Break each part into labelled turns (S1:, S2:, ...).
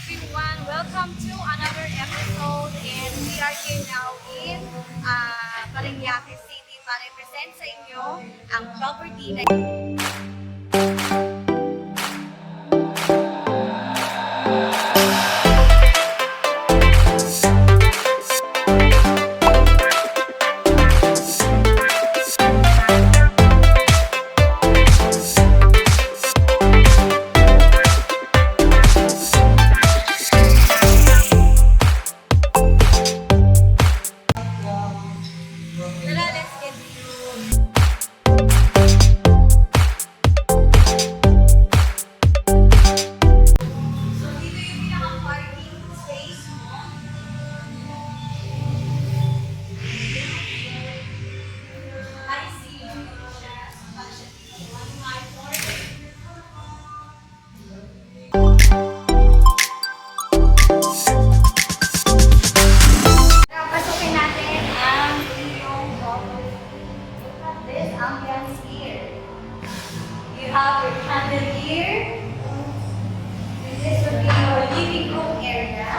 S1: everyone. Welcome to another episode and we are here now in Parañaque City para i-present sa inyo ang property na Tara, let's get So, dito yung pinaka-parking space mo. I see you siya. One my floor. Pasukin natin ang iyong property. Look at this ambience here. You have your chandelier. This will be your living room area.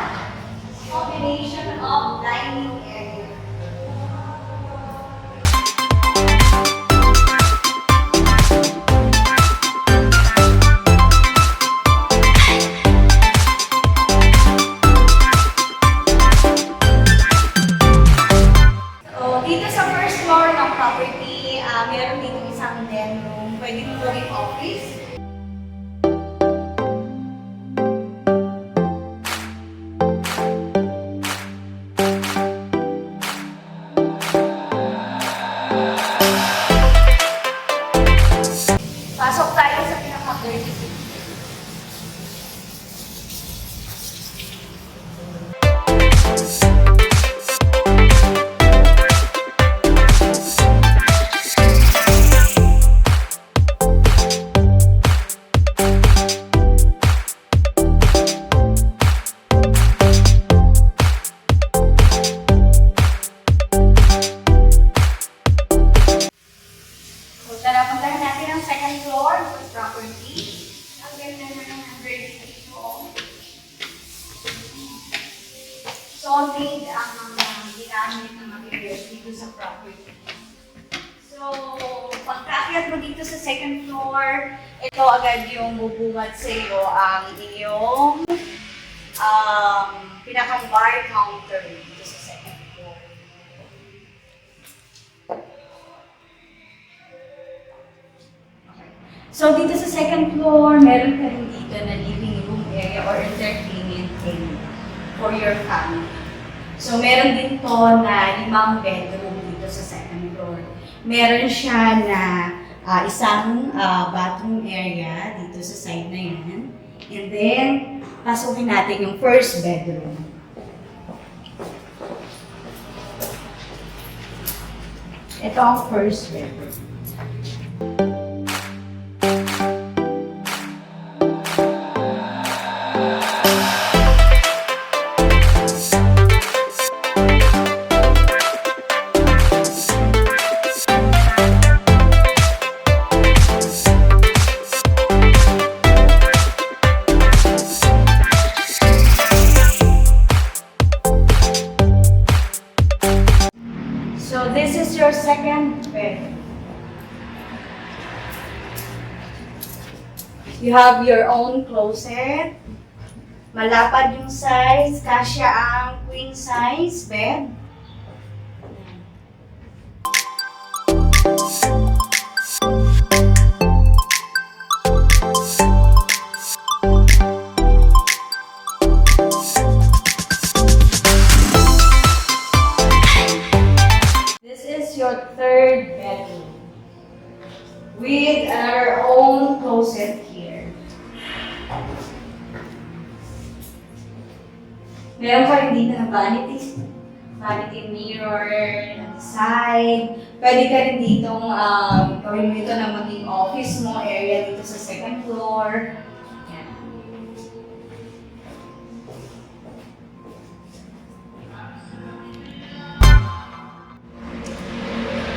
S1: Combination of dining area. So, dito sa first floor ng property, meron dito isang den room. Pwede mo gawing office. Pasok tayo sa pinaka-dirty kitchen. So, tara, puntahan natin ang second floor sa property. Ang ganda na ng dirty dito. Solid ang mga ginamit na materials dito sa property. So, pagkaakyat mo dito sa second floor, ito agad yung bubungad sa iyo ang iyong pinaka-bar counter dito sa second floor. So, dito sa second floor, meron ka rin dito na living room area or entertainment area for your family. So, meron din to na 5 bedroom dito sa second floor. Meron siya na isang bathroom area dito sa side na yan. And then, pasukin natin yung first bedroom. Ito ang first bedroom. So this is your second bed. You have your own closet. Malapad yung size, kasya ang queen size bed. This is your third bedroom with our own closet here. Meron pa rin dito na vanity mirror on the side. Pwede ka rin ditong gawin mo ito na maging office mo, area dito sa second floor. Yan.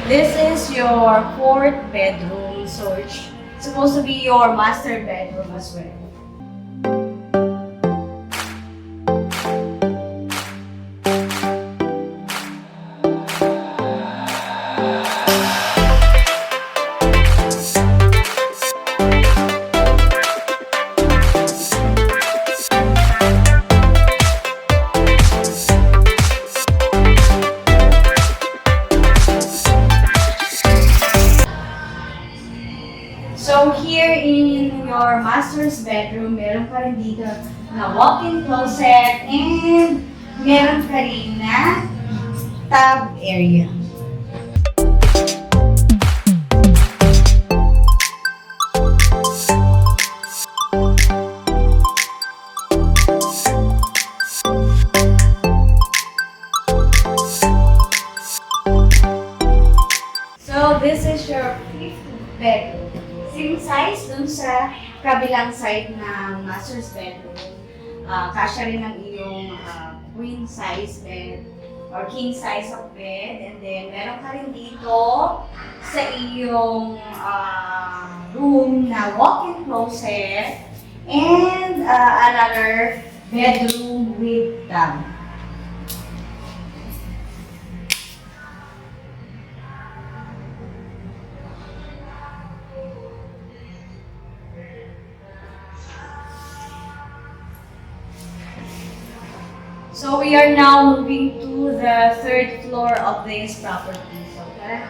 S1: This is your fourth bedroom, so it's supposed to be your master bedroom as well. ka rin dito na walk-in closet and meron ka rin na tub area. So, this is your fifth bedroom. Same size dun sa kabilang side ng master's bedroom. Kasya rin ang iyong queen size bed or king size of bed. And then, meron ka rin dito sa iyong room na walk-in closet and another bedroom with tub. So we are now moving to the third floor of this property. So, tara.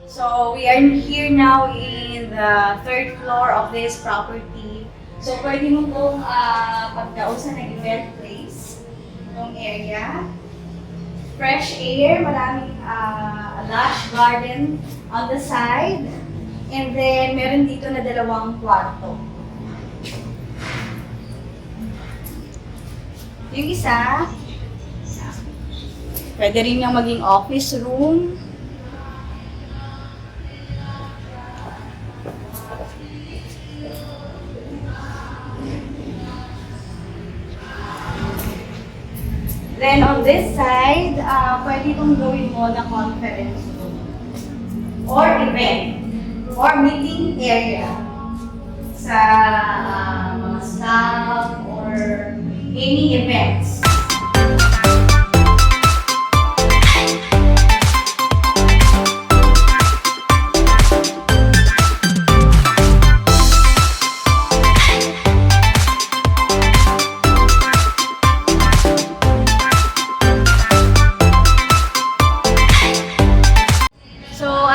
S1: So we are here now in the third floor of this property. So pwede mo pong pagkausan ng event place, itong area. Fresh air, maraming lush garden on the side. And then, meron dito na dalawang kwarto. Yung isa, pwede rin yung maging office room. Then, on this side, pwede itong gawin mo na conference room or event or meeting area sa mga staff or any events.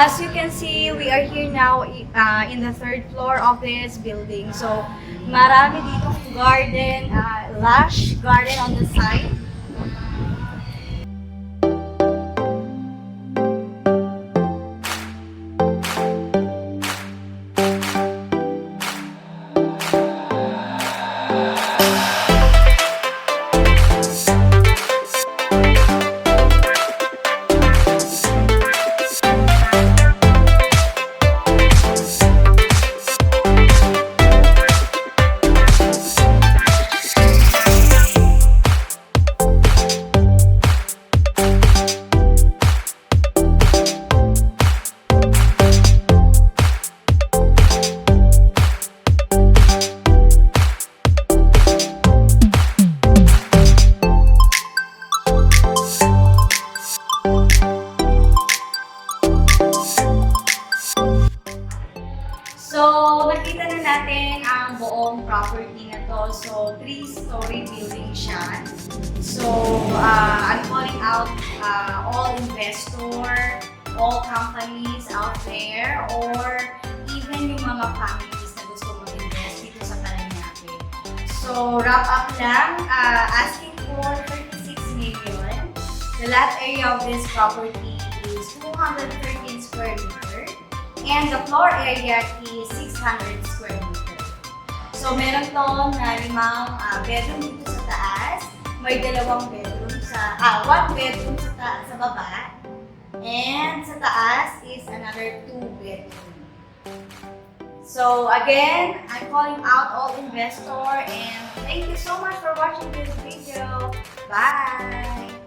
S1: As you can see, we are here now in the third floor of this building. So, marami dito garden, lush garden on the side. So, nakita na natin ang buong property na to. So, 3-story building siya. So, I'm calling out all investor, all companies out there, or even yung mga families na gusto mag-invest dito sa Parañaque. So, wrap up lang, asking for 36 million. The lot area of this property is 213 square meters. And the floor area is 600 square meters. So, meron to na 5 bedroom dito sa taas. May 2 bedroom one bedroom sa baba. And sa taas is another 2 bedroom. So, again, I'm calling out all investors and thank you so much for watching this video. Bye!